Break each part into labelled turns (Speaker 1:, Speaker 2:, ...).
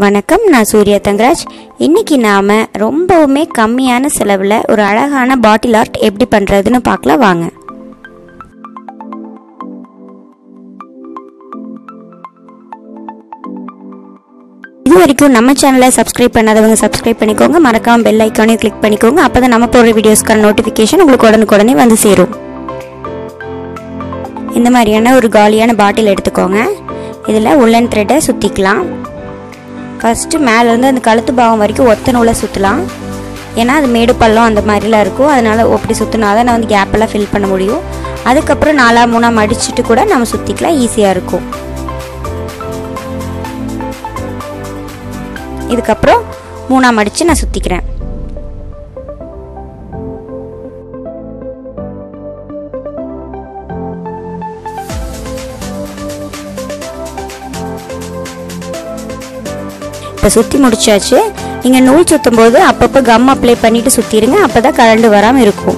Speaker 1: வணக்கம், நான் suryathangaraj. இன்னைக்கு நாம ரொம்பவுமே கம்மியான செலவுல ஒரு அழகான பாட்டில் ஆர்ட் எப்படி பண்றதுன்னு பார்க்கலாம் வாங்க. இதுவரைக்கும் நம்ம சேனலை சப்ஸ்கிரைப் பண்ணாதவங்க சப்ஸ்கிரைப் பண்ணிக்கோங்க, மறக்காம பெல் ஐகானையும் கிளிக் பண்ணிக்கோங்க. அப்பதான் நம்ம போடுற வீடியோஸ்க்கான நோட்டிஃபிகேஷன் உங்களுக்கு உடனுக்குடனே வந்து சேரும். இந்த மாதிரியான ஒரு காலியான பாட்டில் எடுத்துக்கோங்க. இதில் உள்ளன் த்ரெட்டை சுற்றிக்கலாம். ஃபஸ்ட்டு மேலேருந்து அந்த கழுத்து பாகம் வரைக்கும் ஒத்த நூலை சுற்றலாம். ஏன்னா அது மேடு பள்ளம் அந்த மாதிரிலாம் இருக்கும், அதனால் அப்படி சுற்றினா தான் நான் வந்து கேப்பெல்லாம் ஃபில் பண்ண முடியும். அதுக்கப்புறம் 4-3 மடிச்சுட்டு கூட நம்ம சுற்றிக்கலாம், ஈஸியாக இருக்கும். இதுக்கப்புறம் 3 மடித்து நான் சுற்றிக்கிறேன். இப்போ சுற்றி முடிச்சாச்சு. நீங்கள் நூல் சுற்றும் போது அப்பப்போ கம் அப்ளை பண்ணிவிட்டு சுற்றிடுங்க, அப்போ தான் கரண்டு வராமல் இருக்கும்.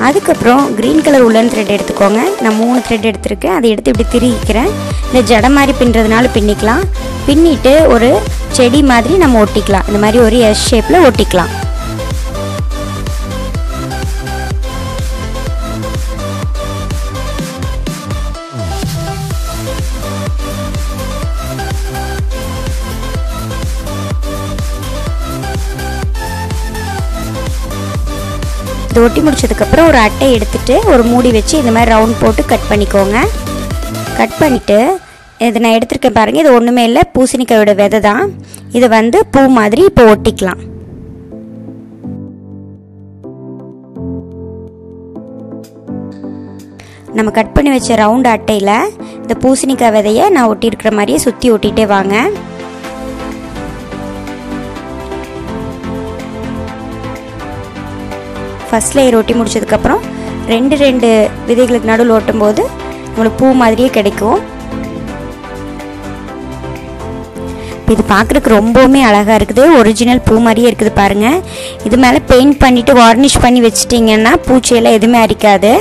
Speaker 1: அதுக்கப்புறம் க்ரீன் கலர் உள்ளன் த்ரெட் எடுத்துக்கோங்க. நான் 3 த்ரெட் எடுத்துருக்கேன். அதை எடுத்து இப்படி திருகிக்கிறேன். இந்த ஜடை மாதிரி பின்னுறதுனால பின்னிக்கலாம். பின்னிட்டு ஒரு செடி மாதிரி நம்ம ஒட்டிக்கலாம். இந்த மாதிரி ஒரு எஸ் ஷேப்பில் ஒட்டிக்கலாம். இது ஒட்டி முடிச்சதுக்கப்புறம் ஒரு அட்டை எடுத்துகிட்டு ஒரு மூடி வச்சு இந்த மாதிரி ரவுண்ட் போட்டு கட் பண்ணிக்கோங்க. கட் பண்ணிவிட்டு இது நான் எடுத்துருக்கேன் பாருங்கள், இது ஒன்றுமே இல்லை, பூசணிக்காயோட விதை தான். இதை வந்து பூ மாதிரி இப்போ ஒட்டிக்கலாம். நம்ம கட் பண்ணி வச்ச ரவுண்ட் அட்டையில் இந்த பூசணிக்காய் விதையை நான் ஒட்டியிருக்கிற மாதிரியே சுற்றி ஒட்டிகிட்டே வாங்க. ஃபஸ்ட் லேயர் ஒட்டி முடிச்சதுக்கப்புறம் 2 விதைகளுக்கு நடுவில் ஓட்டும் போது நம்மளுக்கு பூ மாதிரியே கிடைக்கும். இது பார்க்குறதுக்கு ரொம்பவுமே அழகாக இருக்குது, ஒரிஜினல் பூ மாதிரியே இருக்குது பாருங்கள். இது மேலே பெயிண்ட் பண்ணிவிட்டு வார்னிஷ் பண்ணி வச்சிட்டிங்கன்னா பூச்சியெல்லாம் எதுவுமே அரிக்காது,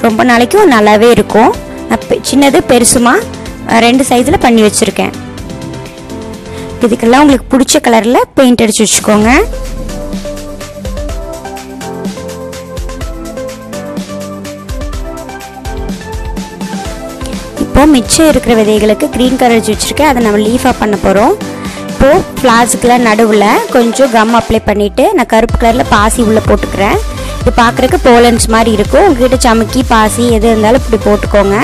Speaker 1: ரொம்ப நாளைக்கும் நல்லாவே இருக்கும். நான் சின்னது பெருசுமா 2 சைஸில் பண்ணி வச்சுருக்கேன். இதுக்கெல்லாம் உங்களுக்கு பிடிச்ச கலரில் பெயிண்ட் அடித்து வச்சுக்கோங்க. இப்போது மிச்சம் இருக்கிற விதைகளுக்கு க்ரீன் கலர் வச்சுருக்கேன், அதை நம்ம லீஃபாக பண்ண போகிறோம். இப்போது ஃப்ளாஸ்க்குலாம் நடுவில் கொஞ்சம் கம் அப்ளை பண்ணிவிட்டு நான் கருப்பு கலரில் பாசி உள்ளே போட்டுக்கிறேன். இது பார்க்குறதுக்கு போலன்ஸ் மாதிரி இருக்கும். உங்ககிட்ட சமக்கி பாசி எது இருந்தாலும் இப்படி போட்டுக்கோங்க.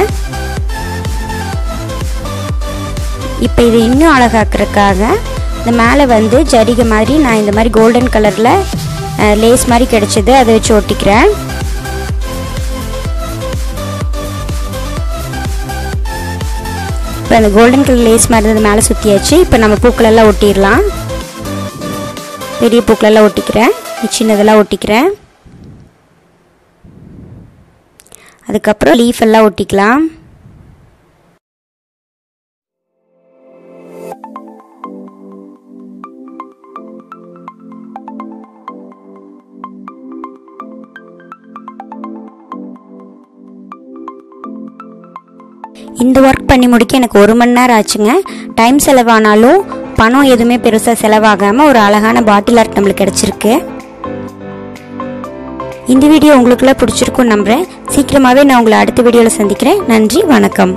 Speaker 1: இப்போ இது இன்னும் அழகாக்குறதுக்காக இந்த மேலே வந்து ஜரிகை மாதிரி நான் இந்த மாதிரி கோல்டன் கலரில் லேஸ் மாதிரி கிடச்சிது, அதை வச்சு ஒட்டிக்கிறேன். இப்போ அந்த கோல்டன் கலர் லேஸ் மாதிரி இருந்தது மேலே சுற்றியாச்சு. இப்போ நம்ம பூக்களெல்லாம் ஒட்டிடலாம். பெரிய பூக்களெல்லாம் ஒட்டிக்கிறேன், சின்னதெல்லாம் ஒட்டிக்கிறேன். அதுக்கப்புறம் லீஃப் எல்லாம் ஒட்டிக்கலாம். இந்த ஒர்க் பண்ணி முடிக்க எனக்கு 1 மணி நேரம் ஆச்சுங்க. டைம் செலவானாலும் பணம் எதுவுமே பெருசாக செலவாகாமல் ஒரு அழகான பாட்டில் ஆர்ட் நம்மளுக்கு கிடச்சிருக்கு. இந்த வீடியோ உங்களுக்குலாம் பிடிச்சிருக்குன்னு நம்புகிறேன். சீக்கிரமாகவே நான் உங்களை அடுத்த வீடியோவில் சந்திக்கிறேன். நன்றி, வணக்கம்.